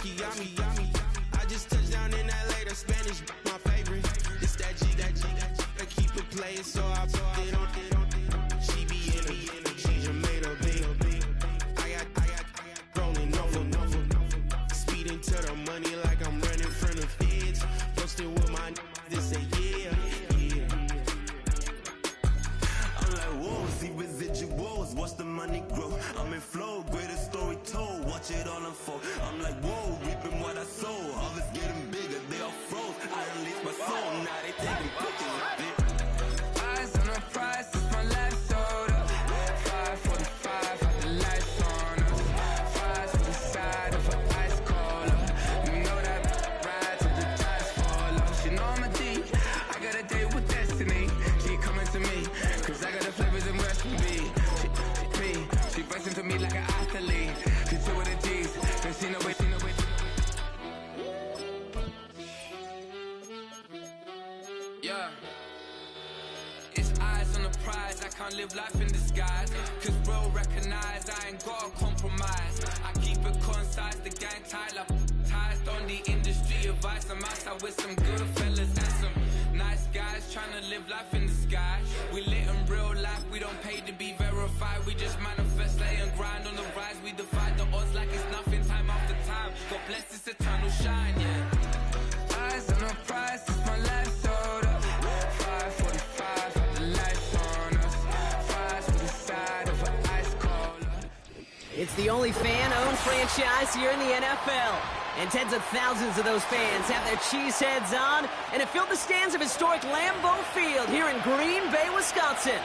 I just touched down in LA, the Spanish, my favorite. It's that G, I keep it playing, so I put it on. She be in it, she just made a big. I got rolling over, speeding to the money like I'm running from the feds. Posted with my this say yeah. I'm like, whoa, see residuals, watch the money grow. I'm in flow, greatest story told, watch it all unfold. I'm like, whoa, reaping what I sow. Harvest getting bigger, they all froze. I release my soul, now they taking pictures of it. Eyes on the prize, it's my life sold up. 5:45, got the lights on us. Fries for the side of an ice cola. You know that ride till the tires fall off. She know I'm a D, I got a date with destiny. She coming to me, cause I got the flavors and recipe. She racing to me like an athlete. She two with the G's, cause she know it. Yeah. It's eyes on the prize, I can't live life in disguise. Cause bro recognize I ain't gotta compromise. I keep it concise, the gang tight like ties. On the industry advice, I'm outside with some good fellas and some nice guys trying to live life in the sky. We lit in real life, we don't pay to be verified. We just manifest, lay and grind on the rise. We defy the odds like it's nothing, time after time. God bless this eternal shine, yeah. Eyes on the prize, it's my life sold up. 5:45, got the lights on us. Fries for the side of an ice cola. It's the only fan-owned franchise here in the NFL. And tens of thousands of those fans have their cheese heads on and have filled the stands of historic Lambeau Field here in Green Bay, Wisconsin.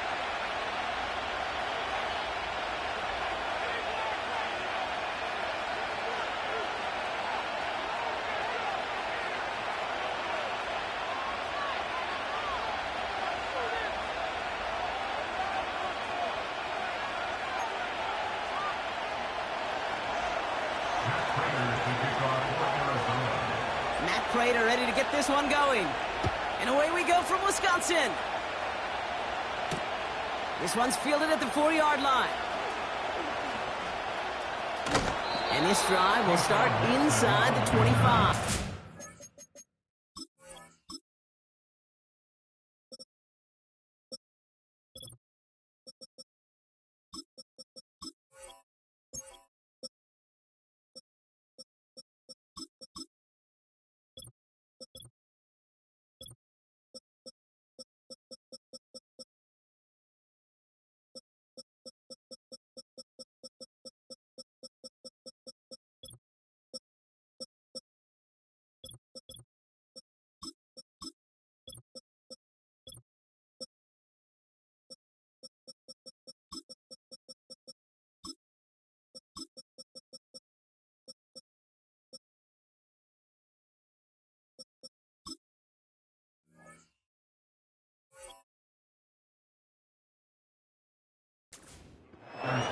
Prater ready to get this one going. And away we go from Wisconsin. This one's fielded at the 4-yard line. And this drive will start inside the 25.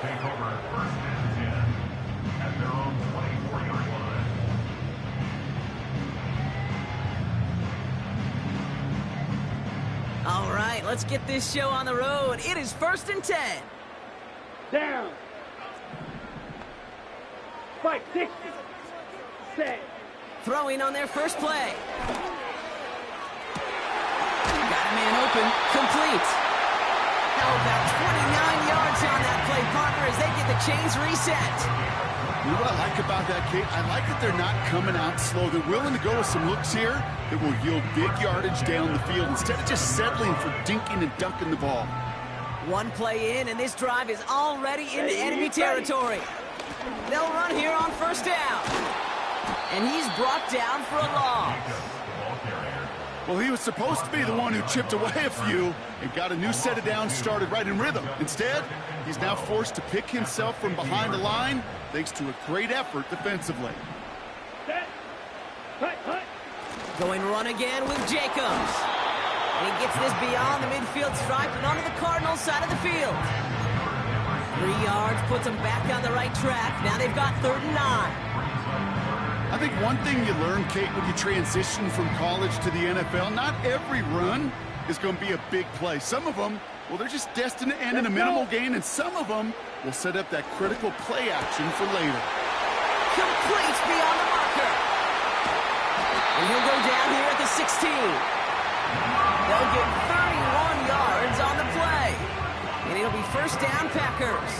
Take over first and 10 at their own 24-yard line. All right, let's get this show on the road. It is 1st and 10. Down. 560. Set. Throwing on their first play. Got a man open. Complete. How about 29 yards on that play, partner, as they get the chains reset. You know what I like about that, Kate? I like that they're not coming out slow. They're willing to go with some looks here that will yield big yardage down the field instead of just settling for dinking and dunking the ball. One play in, and this drive is already into enemy territory. They'll run here on 1st down. And he's brought down for a loss. Well, he was supposed to be the one who chipped away a few and got a new set of downs started right in rhythm. Instead, he's now forced to pick himself from behind the line thanks to a great effort defensively. Going run again with Jacobs. And he gets this beyond the midfield stripe and onto the Cardinals side of the field. 3 yards puts them back on the right track. Now they've got 3rd and 9. I think one thing you learn, Kate, when you transition from college to the NFL, not every run is going to be a big play. Some of them, well, they're just destined to end in a minimal gain, and some of them will set up that critical play action for later. Complete beyond the marker. 16. They'll get 31 yards on the play. And it'll be first down, Packers.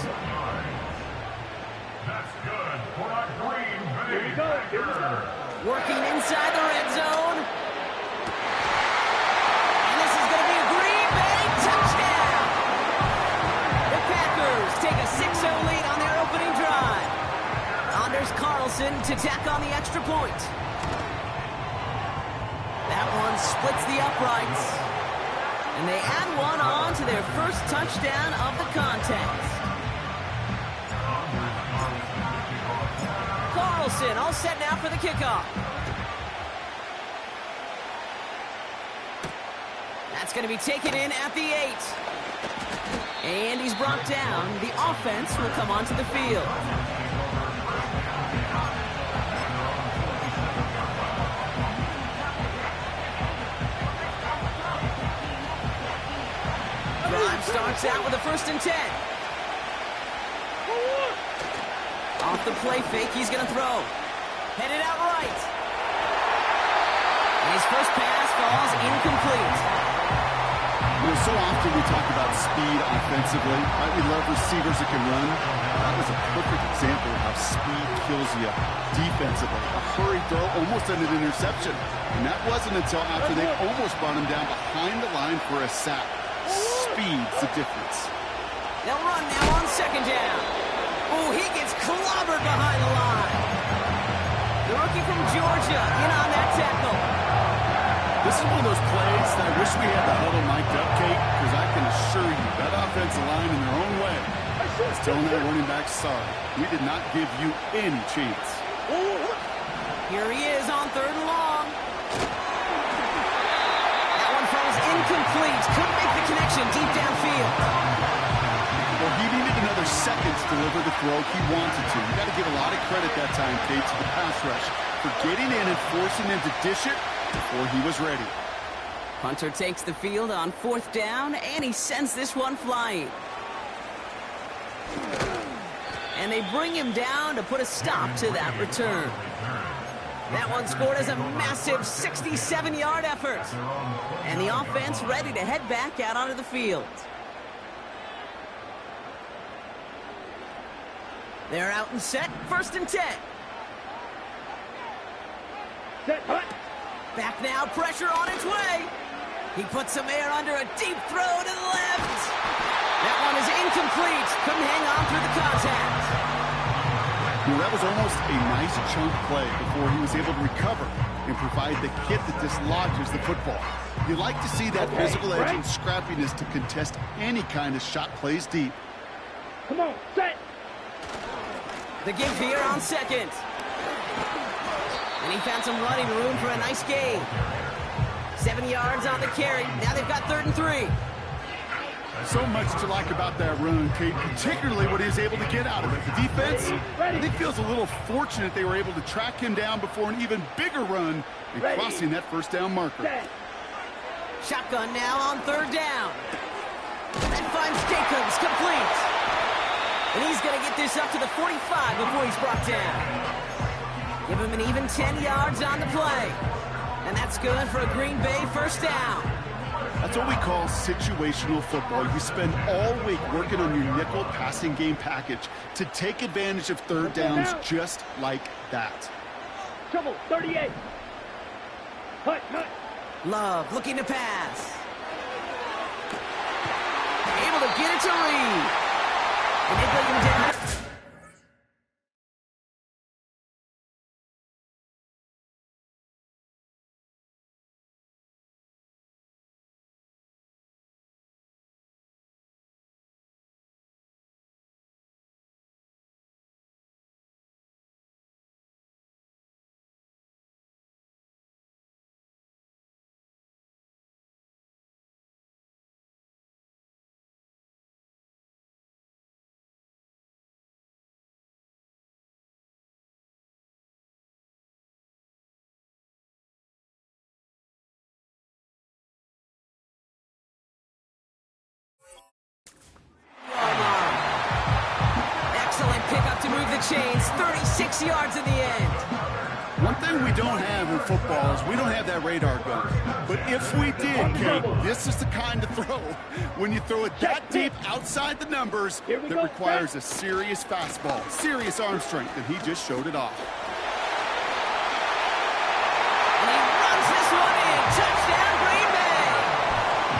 That's good for a Green Bay. Here we go. Here we go. Working inside the red zone. And this is going to be a Green Bay touchdown. The Packers take a 6-0 lead on their opening drive. Anders Carlson to tack on the extra point. That one splits the uprights. And they add one on to their first touchdown of the contest. Carlson all set now for the kickoff. That's going to be taken in at the 8. And he's brought down. The offense will come onto the field. Drive starts out with a 1st and 10. Off the play fake, he's going to throw. Headed out right. And his first pass falls incomplete. You know, so often we talk about speed offensively. Right? We love receivers that can run. That was a perfect example of how speed kills you defensively. A hurried throw almost ended an interception. And that wasn't until after they almost brought him down behind the line for a sack. Speed's the difference. They'll run now on 2nd down. Oh, he gets clobbered behind the line. The rookie from Georgia in on that tackle. This is one of those plays that I wish we had the huddle mic'd up, Kate, because I can assure you that offensive line in their own way is telling their running back, sorry, we did not give you any chance. Here he is on 3rd and long. That one falls incomplete. Couldn't make the connection deep downfield. Well, he needed another second to deliver the throw he wanted to. You got to give a lot of credit that time, Kate, to the pass rush for getting in and forcing him to dish it before he was ready. Hunter takes the field on 4th down, and he sends this one flying. And they bring him down to put a stop to that return. That one scored as a massive 67-yard effort. And the offense ready to head back out onto the field. They're out and set, 1st and 10. Set, hut. Back now, pressure on its way. He puts some air under a deep throw to the left. That one is incomplete. Couldn't hang on through the contact. You know, that was almost a nice chunk play before he was able to recover and provide the hit that dislodges the football. You like to see that physical edge and scrappiness to contest any kind of shot plays deep. Come on, set. The give here on 2nd. And he found some running room for a nice gain. 7 yards on the carry. Now they've got 3rd and 3. So much to like about that run, Kate, particularly what he was able to get out of it. The defense, I think, feels a little fortunate they were able to track him down before an even bigger run and crossing that 1st down marker. Shotgun now on 3rd down. That finds Jacobs complete. And he's going to get this up to the 45 before he's brought down. Give him an even 10 yards on the play. And that's good for a Green Bay 1st down. That's what we call situational football. You spend all week working on your nickel passing game package to take advantage of 3rd downs just like that. Trouble, 38. Hut, hut. Love looking to pass. Able to get it to Reed. And they bring him down. Excellent pickup to move the chains. 36 yards in the end. One thing we don't have in football is we don't have that radar gun. But if we did, Kate, this is the kind of throw when you throw it that deep outside the numbers that requires a serious fastball, serious arm strength, and he just showed it off. And he runs this one in. Touchdown, Green Bay.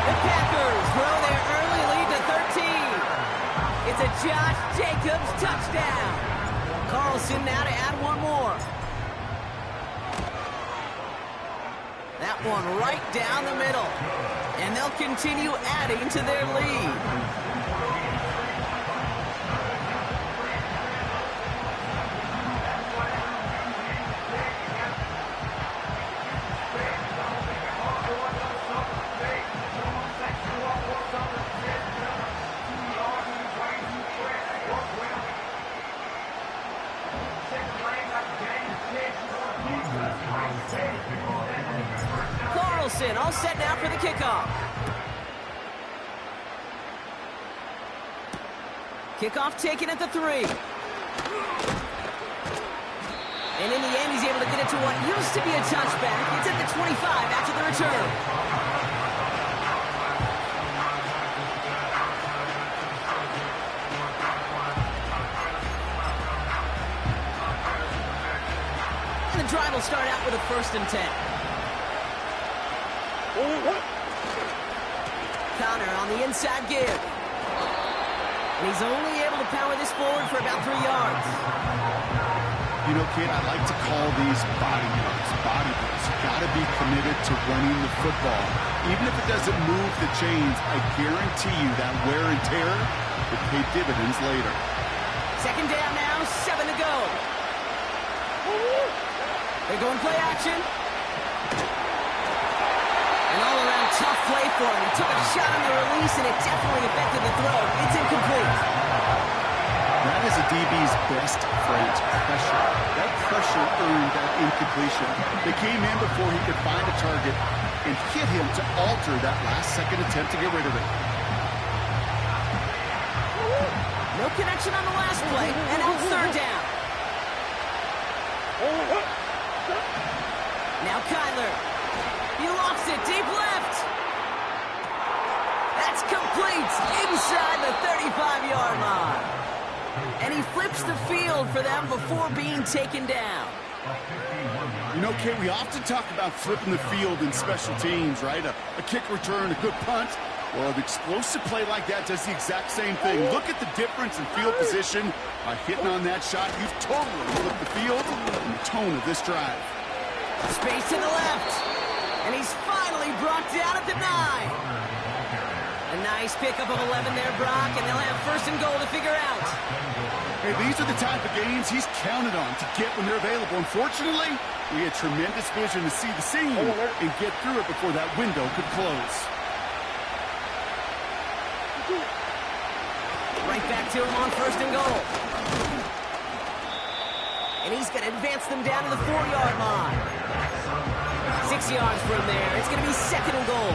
The Packers throw their early lead to 13. It's a Josh Jacobs touchdown. Carlson now to add one more. That one right down the middle. And they'll continue adding to their lead. All set now for the kickoff. Kickoff taken at the 3. And in the end, he's able to get it to what used to be a touchback. It's at the 25 after the return. And the drive will start out with a 1st and 10. Connor on the inside give. And he's only able to power this forward for about 3 yards. You know, kid, I like to call these body blows. Body blows. You got to be committed to running the football. Even if it doesn't move the chains, I guarantee you that wear and tear will pay dividends later. 2nd down now, 7 to go. They're going play action. Tough play for him. He took a shot on the release, and it definitely affected the throw. It's incomplete. That is a DB's best friend, pressure. That pressure earned that incompletion. They came in before he could find a target and hit him to alter that last-second attempt to get rid of it. No connection on the last play, and now 3rd down. Now Kyler. He lofts it deep left. That's complete inside the 35-yard line. And he flips the field for them before being taken down. You know, Kate, we often talk about flipping the field in special teams, right? A kick return, a good punt. Well, an explosive play like that does the exact same thing. Look at the difference in field position. By hitting on that shot, you've totally flipped the field and the tone of this drive. Space to the left. And he's finally brought down at the 9. A nice pickup of 11 there, Brock, and they'll have 1st and goal to figure out. Hey, these are the type of games he's counted on to get when they're available. Unfortunately, he had tremendous vision to see the scene and get through it before that window could close. Right back to him on 1st and goal. And he's going to advance them down to the 4-yard line. 6 yards from there. It's going to be 2nd and goal.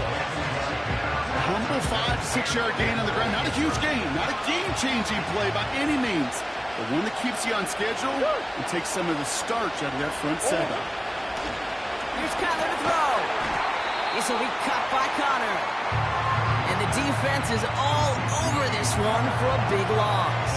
A humble 5 to 6 yard gain on the ground. Not a huge gain. Not a game-changing play by any means. But one that keeps you on schedule and takes some of the starch out of that front seven. Here's Kyler to throw. This will be caught by Connor. And the defense is all over this one for a big loss.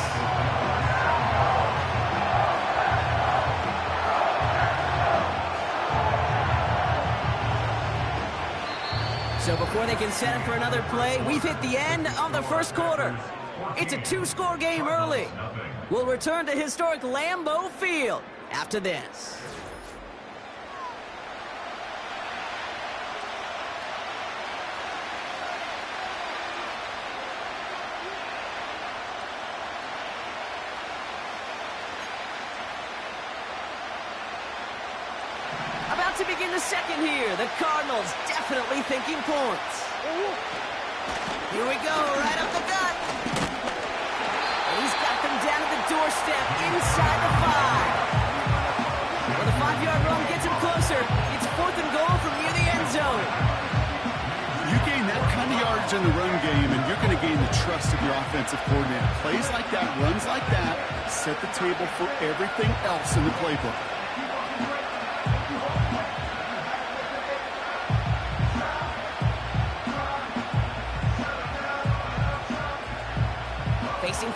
So before they can set up for another play, we've hit the end of the 1st quarter. It's a 2-score game early. We'll return to historic Lambeau Field after this. To begin the 2nd here, the Cardinals definitely thinking points. Here we go, right up the gut. And he's got them down at the doorstep inside the 5. Well, the 5-yard run gets him closer. It's 4th and goal from near the end zone. You gain that kind of yardage in the run game, and you're going to gain the trust of your offensive coordinator. Plays like that, runs like that, set the table for everything else in the playbook.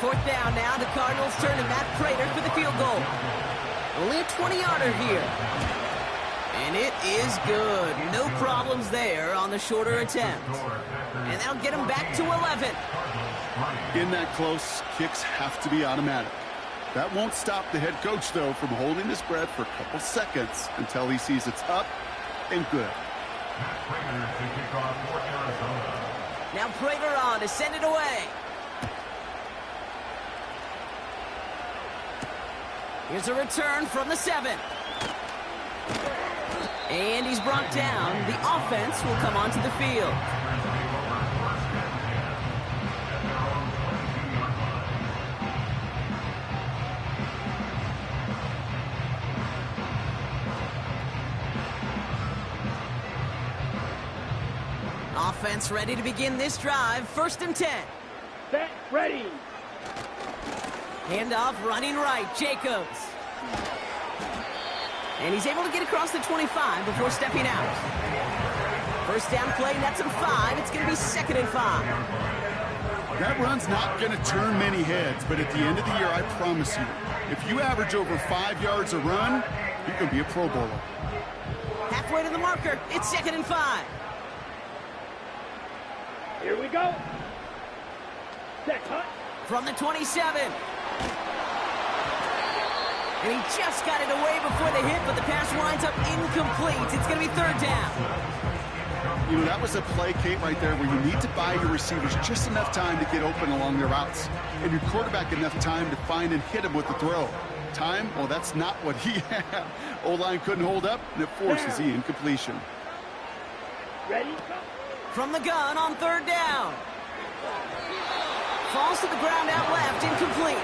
4th down now. The Cardinals turn to Matt Prater for the field goal. Only a 20-yarder here. And it is good. No problems there on the shorter attempt. And that'll get him back to 11. In that close, kicks have to be automatic. That won't stop the head coach, though, from holding his breath for a couple seconds until he sees it's up and good. Now Prater on to send it away. Here's a return from the 7. And he's brought down. The offense will come onto the field. Offense ready to begin this drive. 1st and 10. Set, ready. Handoff running right. Jacobs. And he's able to get across the 25 before stepping out. 1st down play, nets him 5. It's going to be 2nd and 5. That run's not going to turn many heads, but at the end of the year, I promise you, if you average over 5 yards a run, you can be a Pro Bowler. Halfway to the marker. It's 2nd and 5. Here we go. Set, hut. From the 27. And he just got it away before the hit, but the pass winds up incomplete. It's going to be 3rd down. You know, that was a play, Kate, right there, where you need to buy your receivers just enough time to get open along their routes, and your quarterback enough time to find and hit him with the throw. Time? Well, that's not what he had. O-line couldn't hold up, and it forces the incompletion. Ready, go. From the gun on 3rd down. Falls to the ground out left, incomplete.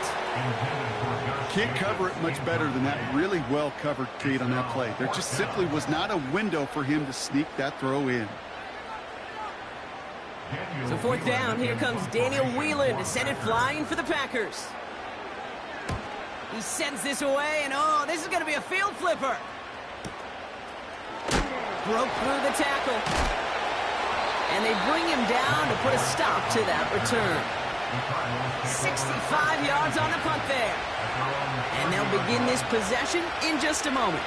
Can't cover it much better than that. Really well covered, Kate, on that play. There just simply was not a window for him to sneak that throw in. So 4th down, here comes Daniel Whelan to send it flying for the Packers. He sends this away, and oh, this is going to be a field flipper. Broke through the tackle. And they bring him down to put a stop to that return. 65 yards on the punt there. And they'll begin this possession in just a moment.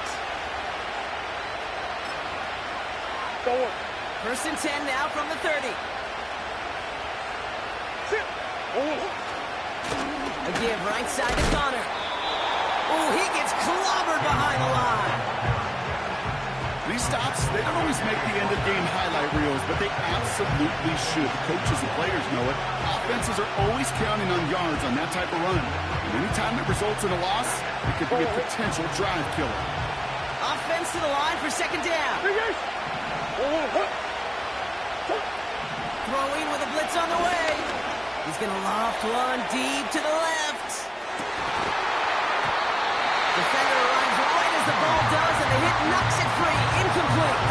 1st and 10 now from the 30. A give right side to Connor. Oh, he gets clobbered behind the line. These stops, they don't always make the end-of-game highlight reels, but they absolutely should. Coaches and players know it. Offenses are always counting on yards on that type of run. And anytime it results in a loss, it could be a potential drive killer. Offense to the line for 2nd down. Throwing with a blitz on the way. He's going to loft one deep to the left. Defender arrives right as the ball does, and the hit knocks it free. Incomplete.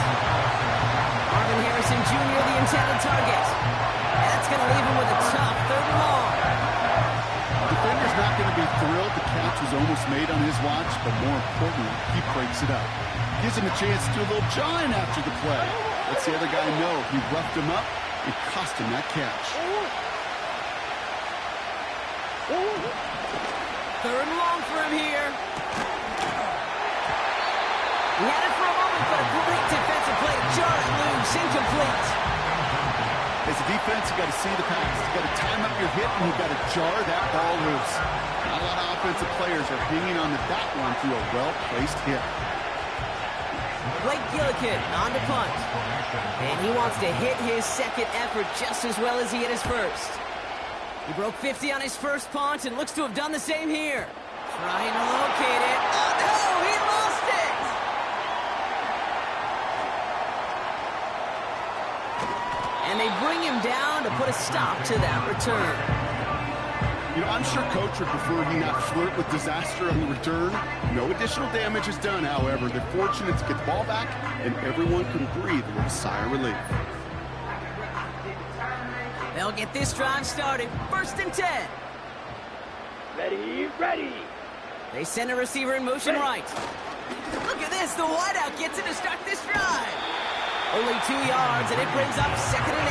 Marvin Harrison Jr., the intended target. And that's going to leave him with a tough 3rd and long. The defender's not going to be thrilled the catch was almost made on his watch, but more importantly, he breaks it up. Gives him a chance to do a little jawing after the play. Lets the other guy know he roughed him up and cost him that catch. 3rd and long for him here. He had it for a moment, but a great defensive play. Jar it loose, incomplete. As a defense, you got to see the pass. You got to time up your hit, and you got to jar that ball loose. Not a lot of offensive players are hanging on to that one through a well-placed hit. Blake Gillikin on to punt. And he wants to hit his 2nd effort just as well as he hit his 1st. He broke 50 on his 1st punt and looks to have done the same here. Trying to locate it. Oh, no! He lost it! And they bring him down to put a stop to that return. You know, I'm sure Coach would prefer he not flirt with disaster on the return. No additional damage is done, however. They're fortunate to get the ball back, and everyone can breathe with a sigh of relief. They'll get this drive started. 1st and 10. Ready, ready. They send a receiver in motion right. Look at this. The wideout gets it to start this drive. Only 2 yards, and it brings up 2nd and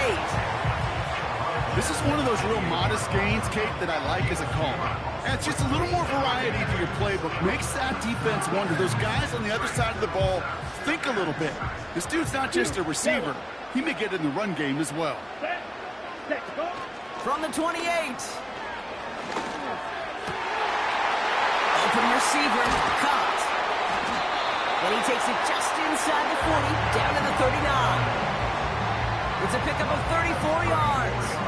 8. This is one of those real modest gains, Kate, that I like as a call. Adds just a little more variety to your playbook. Makes that defense wonder. Those guys on the other side of the ball think a little bit. This dude's not just a receiver. He may get in the run game as well. From the 28. Open receiver, caught. And he takes it just inside the 40, down to the 39. It's a pickup of 34 yards.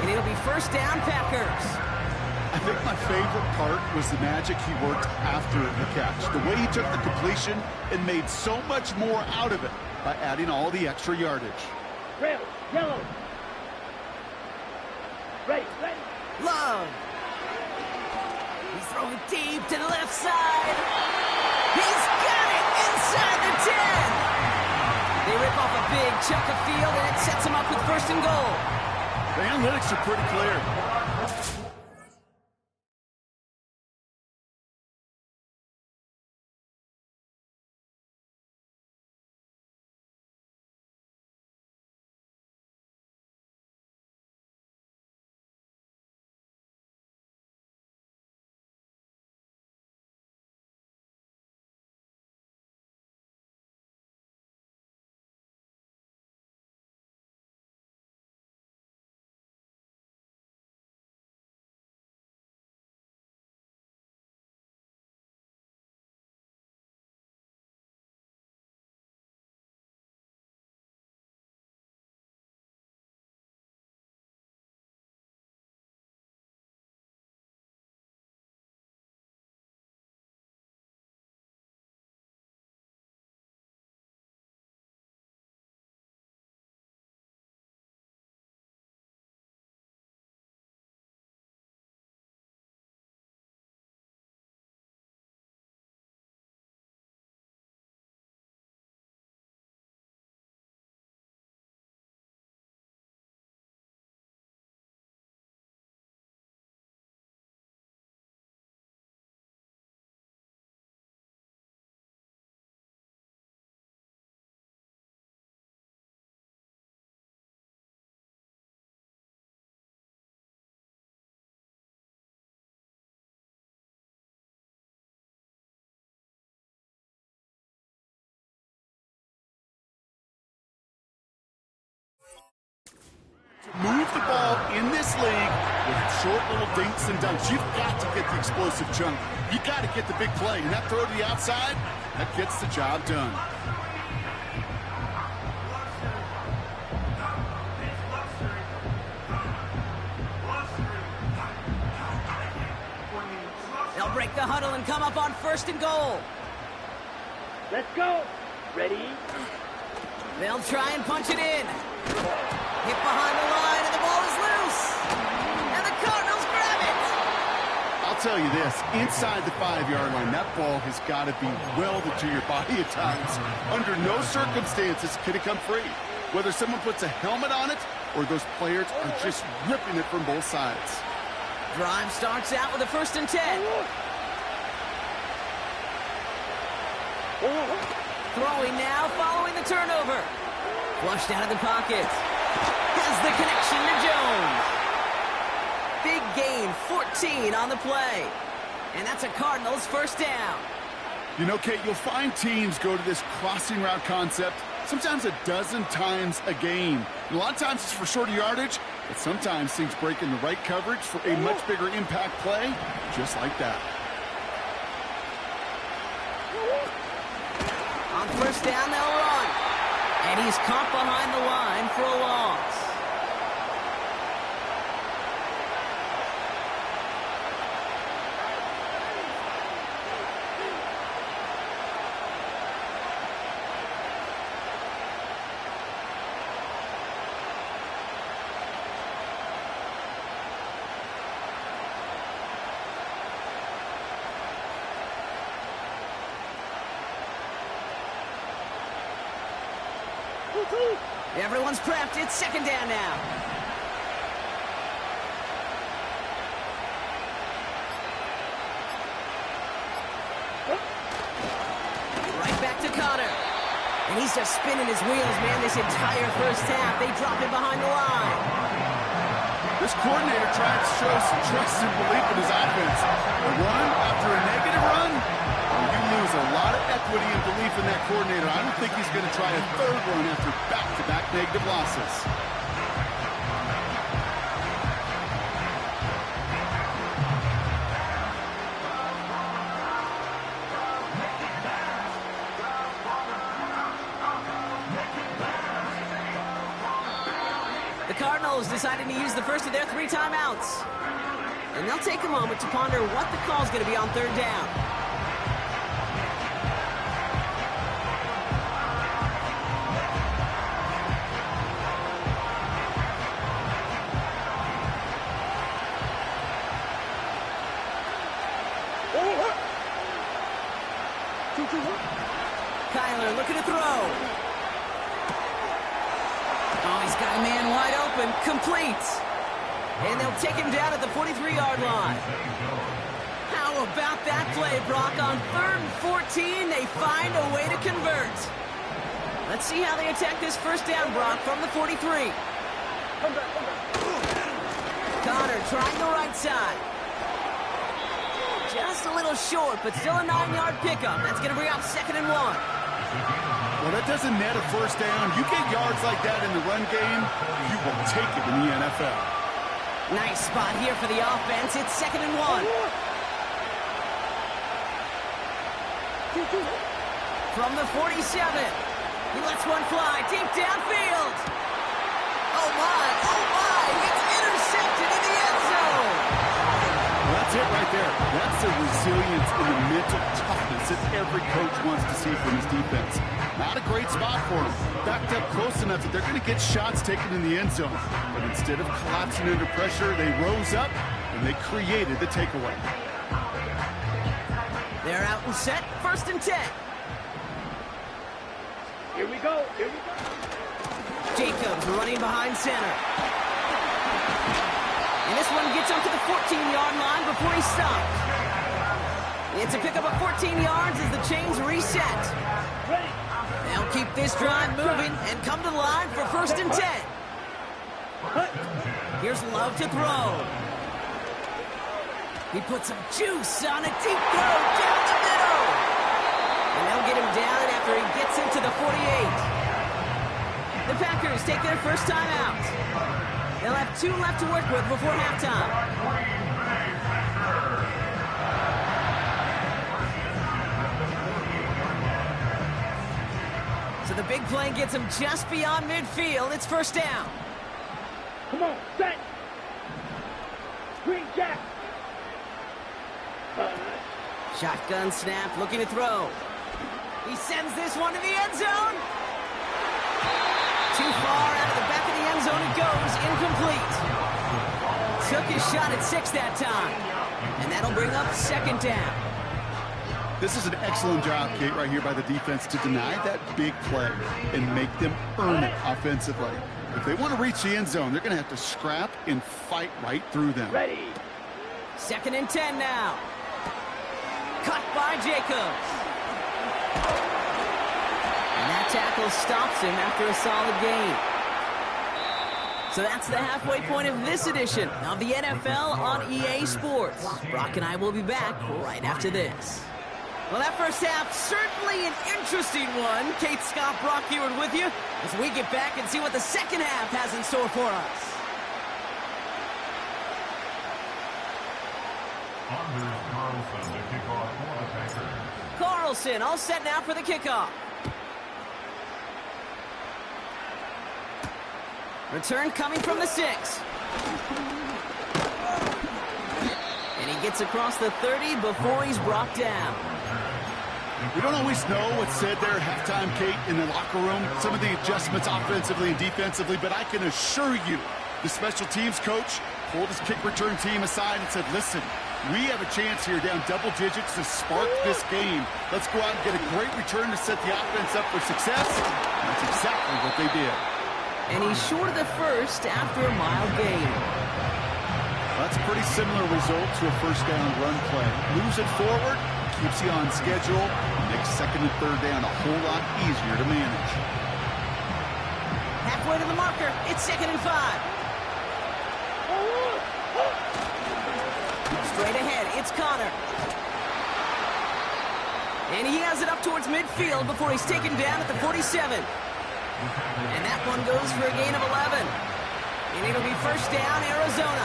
And it'll be first down, Packers. I think my favorite part was the magic he worked after the catch. The way he took the completion and made so much more out of it by adding all the extra yardage. Red, yellow. Ready, ready. Love. He's throwing deep to the left side. He's got it inside the 10. They rip off a big chunk of field, and it sets him up with first and goal. The analytics are pretty clear. Move the ball in this league with short little dinks and dunks. You've got to get the explosive chunk. You got to get the big play. And that throw to the outside, that gets the job done. They'll break the huddle and come up on first and goal. Let's go. Ready? They'll try and punch it in. Hit behind the line, and the ball is loose. And the Cardinals grab it. I'll tell you this, inside the 5-yard line, that ball has got to be welded to your body at times. Under no circumstances can it come free. Whether someone puts a helmet on it or those players are just ripping it from both sides. Drive starts out with a first and 10. Throwing now, following the turnover. Flushed out of the pocket. Has the connection to Jones. Big gain, 14 on the play. And that's a Cardinals first down. You know, Kate, you'll find teams go to this crossing route concept sometimes a dozen times a game. And a lot of times it's for shorter yardage, but sometimes things break in the right coverage for a much bigger impact play, just like that. On first down, they'll run. And he's caught behind the line for a loss. Everyone's prepped. It's second down now. Right back to Connor. And he's just spinning his wheels, man, this entire first half. They drop him behind the line. This coordinator tried to show some trust and belief in his offense. A run after a negative run, you lose a lot of equity and belief in that coordinator. I don't think he's going to try a third run after back-to-back negative losses. The Cardinals deciding to use the first of their 3 timeouts. And they'll take a moment to ponder what the call's going to be on third down. Kyler looking to throw. Oh, he's got a man wide open. Complete. And they'll take him down at the 43-yard line. How about that play, Brock? On 3rd and 14, they find a way to convert. Let's see how they attack this first down, Brock, from the 43. Connor trying the right side. Just a little short, but still a 9-yard pickup. That's going to bring up 2nd and 1. Well, that doesn't net a first down. You get yards like that in the run game, you will take it in the NFL. Nice spot here for the offense. It's 2nd and 1. From the 47. He lets one fly deep downfield. Oh, my. It's intercepted in the end zone. Well, that's it right there. That's the resilience and the mental toughness that every coach wants to see from his defense. Not a great spot for him. Backed up close enough that they're going to get shots taken in the end zone. But instead of collapsing under pressure, they rose up and they created the takeaway. They're out and set. 1st and 10. Here we go. Jacobs running behind center. And this one gets up to the 14-yard line before he's stopped. It's a pickup of 14 yards as the chains reset. Ready. They'll keep this drive moving and come to the line for 1st and 10. Here's Love to throw. He puts some juice on a deep throw down the middle. And they'll get him down after he gets into the 48. The Packers take their first time out. They'll have 2 left to work with before halftime. So the big play gets him just beyond midfield. It's 1st down. Come on, set. Green Jack. Shotgun snap, looking to throw. He sends this one to the end zone. Too far out of the back of the end zone it goes, incomplete. Took his shot at 6 that time. And that'll bring up 2nd down. This is an excellent job, Kate, right here by the defense to deny that big play and make them earn it offensively. If they want to reach the end zone, they're going to have to scrap and fight right through them. Ready. 2nd and 10 now. Cut by Jacobs. And that tackle stops him after a solid gain. So that's the halfway point of this edition of the NFL on EA Sports. Brock and I will be back right after this. Well, that first half, certainly an interesting one. Kate, Scott, Brock here with you as we get back and see what the second half has in store for us. Carlson to kick off for the Packers. Carlson all set now for the kickoff. Return coming from the 6. And he gets across the 30 before he's brought down. We don't always know what's said there at halftime, Kate, in the locker room. Some of the adjustments offensively and defensively, but I can assure you the special teams coach pulled his kick return team aside and said, listen, we have a chance here down double digits to spark this game. Let's go out and get a great return to set the offense up for success. And that's exactly what they did. And he's short of the first after a mild gain. That's a pretty similar result to a first down run play. Moves it forward, keeps you on schedule, makes 2nd and 3rd down a whole lot easier to manage. Halfway to the marker, it's 2nd and 5. Straight ahead, it's Connor. And he has it up towards midfield before he's taken down at the 47. And that one goes for a gain of 11. And it'll be first down, Arizona.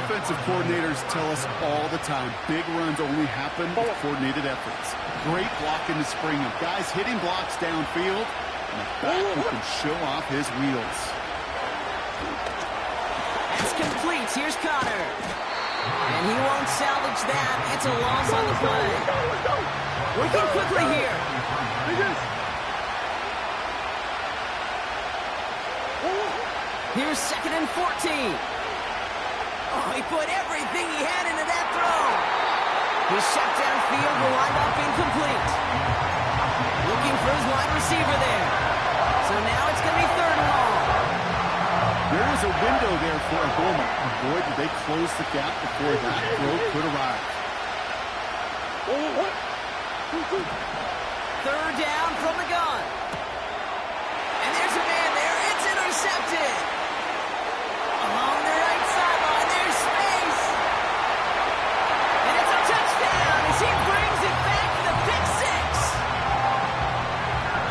Offensive coordinators tell us all the time, big runs only happen with coordinated efforts. Great block in the spring of guys hitting blocks downfield, and a back who can show off his wheels. That's complete. Here's Connor. And he won't salvage that. It's a loss on the play. Working quickly here. Here's 2nd and 14. Oh, he put everything he had into that throw. His shot downfield will wind up incomplete. Looking for his wide receiver there. So now it's going to be 3rd and long. There was a window there for Obama. And boy, did they close the gap before that throw could arrive. 3rd down from the gun. And there's a man there. It's intercepted. Along the right sideline, there's space. And it's a touchdown as he brings it back for the pick six.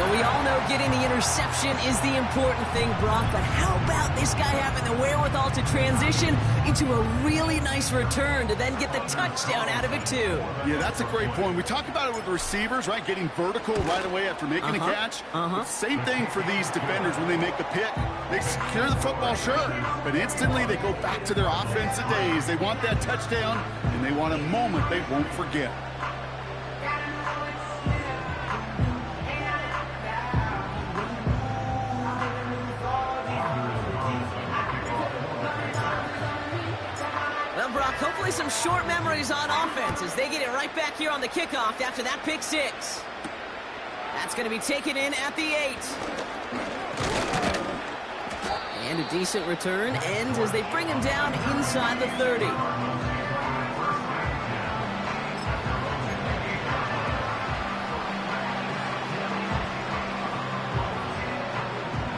But we all know getting the interception is the important thing, Brock. But how about this guy having the wherewithal to transition into a really nice return to then get the touchdown out of it, too? Yeah, that's a great point. We talk about it with the receivers, right? Getting vertical right away after making a catch. It's the same thing for these defenders when they make the pick. They secure the football, sure, but instantly they go back to their offensive days. They want that touchdown, and they want a moment they won't forget. Hopefully some short memories on offense as they get it right back here on the kickoff after that pick six. That's going to be taken in at the 8. And a decent return ends as they bring him down inside the 30.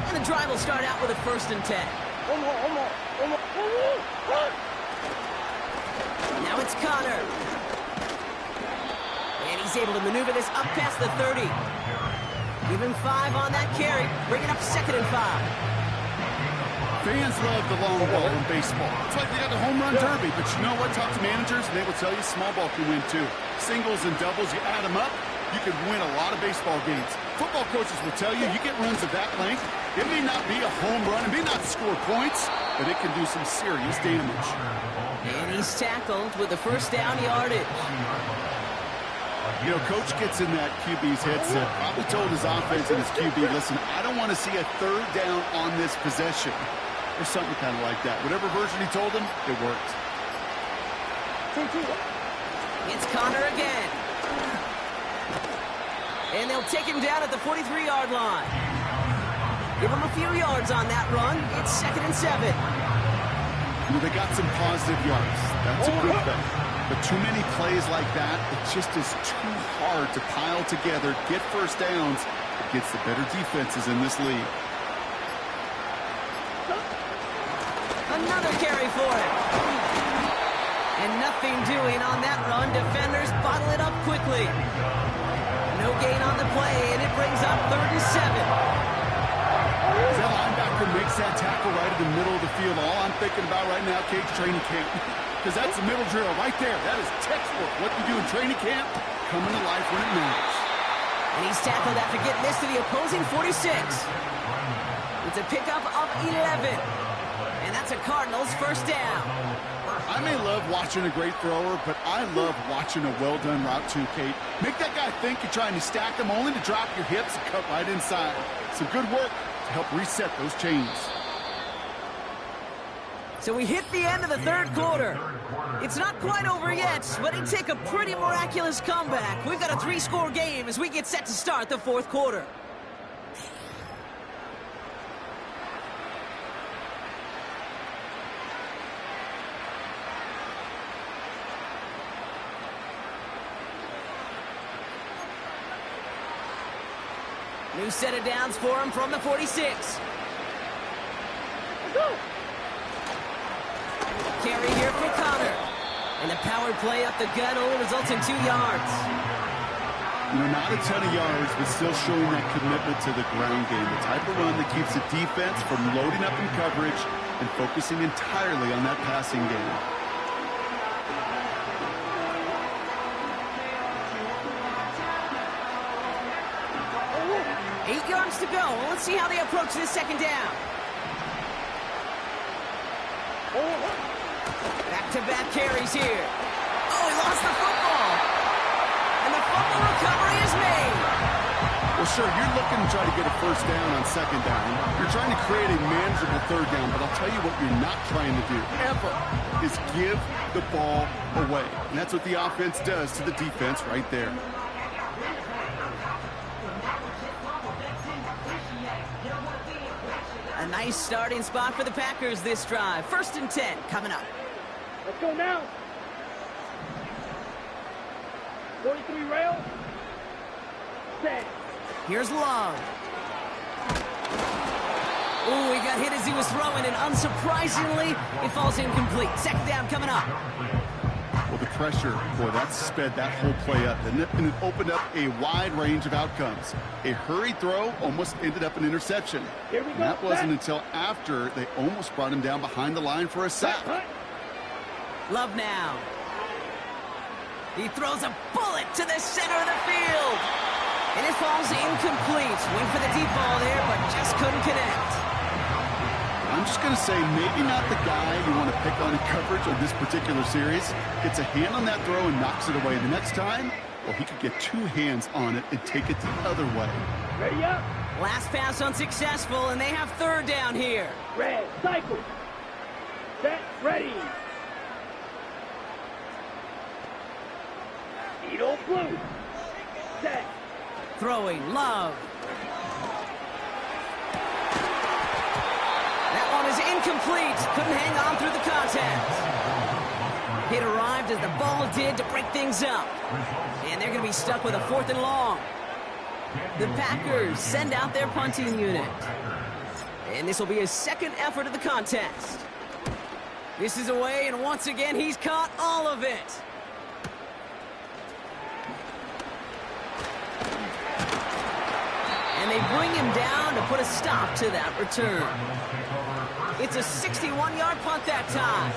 And the drive will start out with a 1st and 10. Now it's Connor. And he's able to maneuver this up past the 30. Give him 5 on that carry. Bring it up 2nd and 5. Fans love the long ball in baseball. It's like they got the home run derby. But you know what? Talk to managers, and they will tell you small ball can win too. Singles and doubles, you add them up, you can win a lot of baseball games. Football coaches will tell you, you get runs of that length, it may not be a home run, it may not score points, but it can do some serious damage. And he's tackled with the 1st down yardage. You know, coach gets in that QB's headset, probably told his offense and his QB, listen, I don't want to see a 3rd down on this possession. Or something kind of like that. Whatever version he told him, it worked. It's Connor again. And they'll take him down at the 43-yard line. Give him a few yards on that run. It's 2nd and 7. You know, they got some positive yards. That's a good thing. But too many plays like that, it just is too hard to pile together, get 1st downs against the better defenses in this league. Another carry for him. And nothing doing on that run. Defenders bottle it up quickly. No gain on the play, and it brings up 3rd and 7. As that linebacker makes that tackle right in the middle of the field, all I'm thinking about right now, Cage, training camp. Because that's the middle drill right there. That is textbook. What you do in training camp, coming to life when it matters. And he's tackled after getting this to the opposing 46. It's a pickup of 11. And that's a Cardinals 1st down. I may love watching a great thrower, but I love watching a well-done route too, Kate. Make that guy think you're trying to stack them only to drop your hips and cut right inside. Some good work to help reset those chains. So we hit the end of the 3rd quarter. It's not quite over yet, but it take a pretty miraculous comeback. We've got a 3-score game as we get set to start the 4th quarter. New set of downs for him from the 46. Carry here for Connor. And the power play up the gut only results in 2 yards. You know, not a ton of yards, but still showing that commitment to the ground game. The type of run that keeps the defense from loading up in coverage and focusing entirely on that passing game. Oh, 8 yards to go. Well, let's see how they approach this second down. Back-to-back carries here. Oh, he lost the football. And the fumble recovery is made. Well, sure, you're looking to try to get a first down on second down. You're trying to create a manageable third down, but I'll tell you what you're not trying to do, ever, is give the ball away. And that's what the offense does to the defense right there. A nice starting spot for the Packers this drive. 1st and 10 coming up. Let's go now. 43 rail. Set. Here's Love. Ooh, he got hit as he was throwing, and unsurprisingly, it falls incomplete. Second down coming up. Well, the pressure, boy, that sped that whole play up, didn't it? And it opened up a wide range of outcomes. A hurried throw almost ended up an interception. Here we go. And that wasn't until after they almost brought him down behind the line for a sack. Love now. He throws a bullet to the center of the field. And it falls incomplete. Went for the deep ball there, but just couldn't connect. I'm just going to say maybe not the guy you want to pick on in coverage of this particular series. Gets a hand on that throw and knocks it away. The next time, well, he could get 2 hands on it and take it the other way. Ready up. Last pass unsuccessful, and they have 3rd down here. Red, cycle. Set, ready. Edo blue. Set. Throwing, Love. That one is incomplete. Couldn't hang on through the contact. It arrived as the ball did to break things up. And they're going to be stuck with a 4th and long. The Packers send out their punting unit. And this will be his 2nd effort of the contest. This is away, and once again, he's caught all of it. And they bring him down to put a stop to that return. It's a 61-yard punt that time.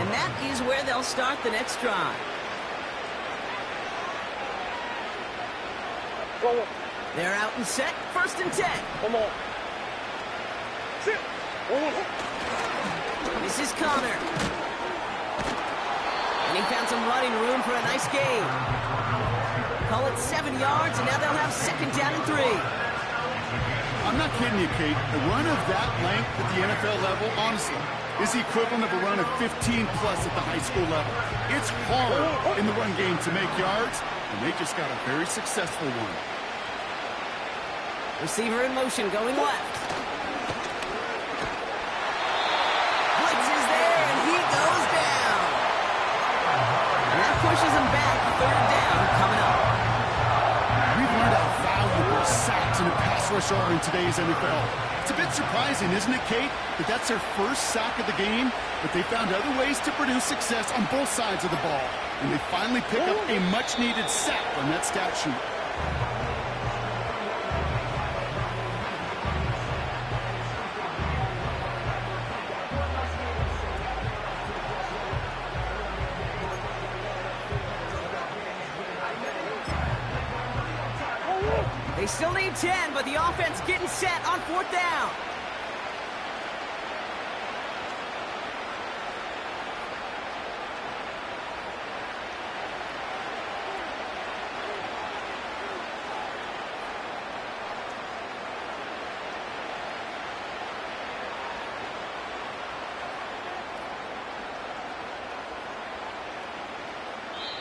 And that is where they'll start the next drive. They're out and set. 1st and 10. Come on. Sit. This is Connor. And he found some running room for a nice gain. Call it 7 yards, and now they'll have 2nd down and 3. I'm not kidding you, Kate. A run of that length at the NFL level, honestly, is the equivalent of a run of 15-plus at the high school level. It's hard in the run game to make yards, and they just got a very successful one. Receiver in motion, going left. Blitz is there, and he goes down. And that pushes him back. 3rd down coming up. We've learned how valuable sacks in a pass rush are in today's NFL. It's a bit surprising, isn't it, Kate, that that's their first sack of the game, but they found other ways to produce success on both sides of the ball. And they finally pick up a much-needed sack on that stat sheet. They still need 10, but the offense getting set on 4th down.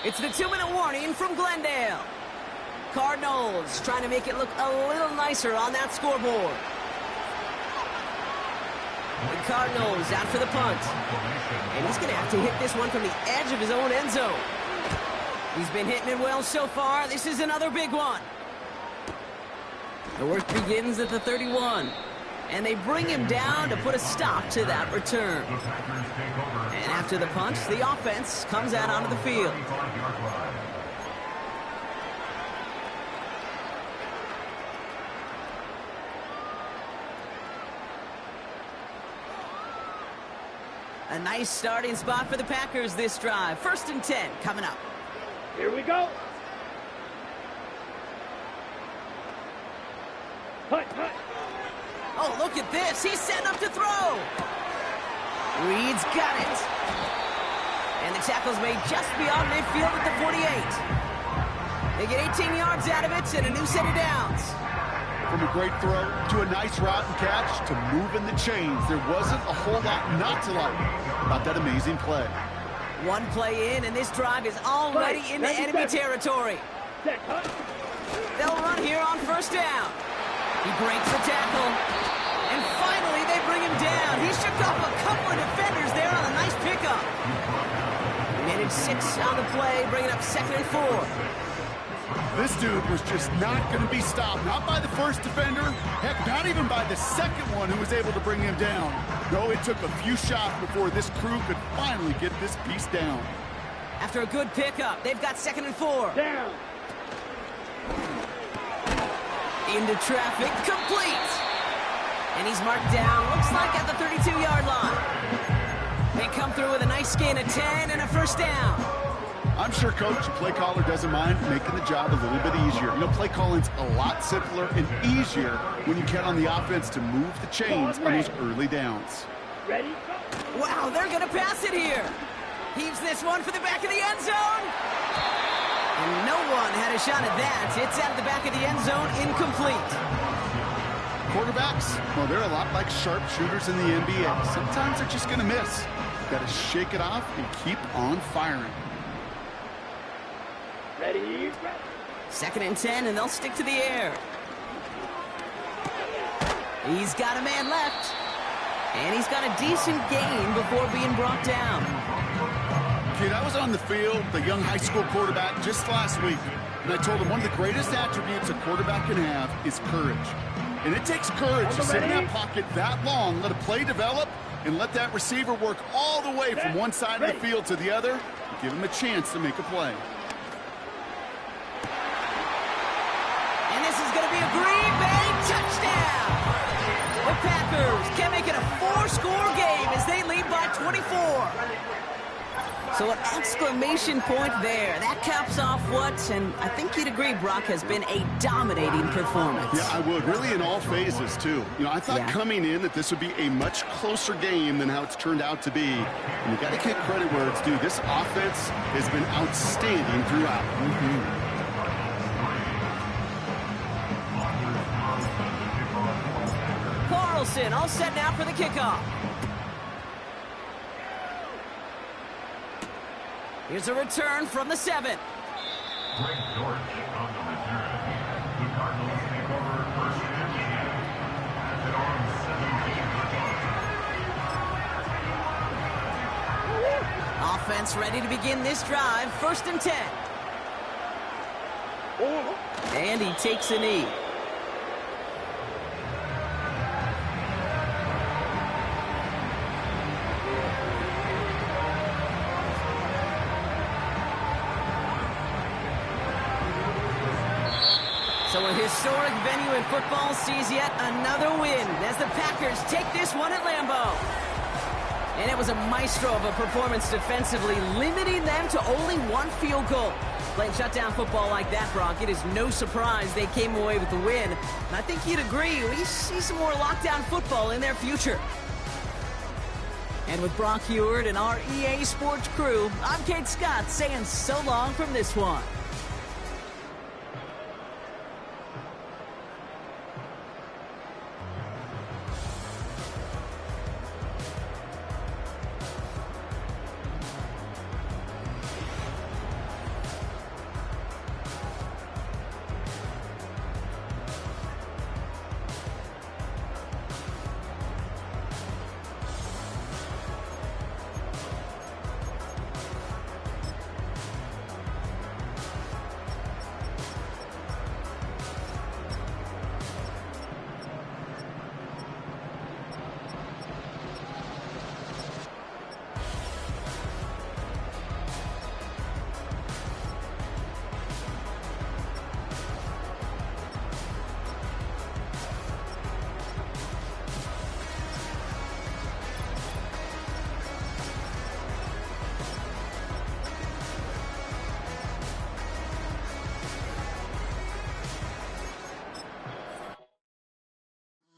It's the 2-minute warning from Glendale. Cardinals trying to make it look a little nicer on that scoreboard. The Cardinals out for the punt. And he's going to have to hit this one from the edge of his own end zone. He's been hitting it well so far. This is another big one. The work begins at the 31. And they bring him down to put a stop to that return. And after the punch, the offense comes out onto the field. A nice starting spot for the Packers this drive. 1st and 10 coming up. Here we go. Hut, hut. Oh, look at this. He's setting up to throw. Reed's got it. And the tackle's made just beyond midfield at the 48. They get 18 yards out of it and a new set of downs. From a great throw to a nice route and catch to moving the chains, there wasn't a whole lot not to like about that amazing play. One play in, and this drive is already into enemy territory. They'll run here on 1st down. He breaks the tackle. And finally, they bring him down. He shook off a couple of defenders there on a nice pickup. Managed 6 on the play, bringing up 2nd and 4. This dude was just not going to be stopped. Not by the first defender. Heck, not even by the second one who was able to bring him down. No, it took a few shots before this crew could finally get this piece down. After a good pickup, they've got 2nd and 4. Down. Into traffic, complete. And he's marked down, looks like at the 32-yard line. They come through with a nice gain of 10 and a 1st down. I'm sure Coach, play caller doesn't mind making the job a little bit easier. You know, play calling's a lot simpler and easier when you count on the offense to move the chains on those early downs. Ready? Wow, they're going to pass it here. Heaves this one for the back of the end zone. And no one had a shot at that. It's out of the back of the end zone, incomplete. Quarterbacks, well, they're a lot like sharpshooters in the NBA. Sometimes they're just going to miss. Got to shake it off and keep on firing. Ready? 2nd and 10, and they'll stick to the air. He's got a man left. And he's got a decent gain before being brought down. Kid, I was on the field, the young high school quarterback, just last week. And I told him one of the greatest attributes a quarterback can have is courage. And it takes courage to sit in that pocket that long, let a play develop, and let that receiver work all the way from one side of the field to the other, and give him a chance to make a play. And this is going to be a Green Bay touchdown. The Packers can make it a 4-score game as they lead by 24. So an exclamation point there. That caps off what, and I think you'd agree, Brock, has been a dominating performance. Yeah, I would. Really in all phases, too. You know, I thought coming in that this would be a much closer game than how it's turned out to be. And you got to give credit where it's due. This offense has been outstanding throughout. Carlson all set now for the kickoff. Here's a return from the 7. Greg George on the return. The Cardinals take over 1st and 10. Pass it on 17. Offense ready to begin this drive. 1st and 10. And he takes a knee. So a historic venue in football sees yet another win as the Packers take this one at Lambeau. And it was a maestro of a performance defensively, limiting them to only 1 field goal. Playing shutdown football like that, Brock, it is no surprise they came away with the win. And I think you'd agree, we see some more lockdown football in their future. And with Brock Heward and our EA Sports crew, I'm Kate Scott saying so long from this one.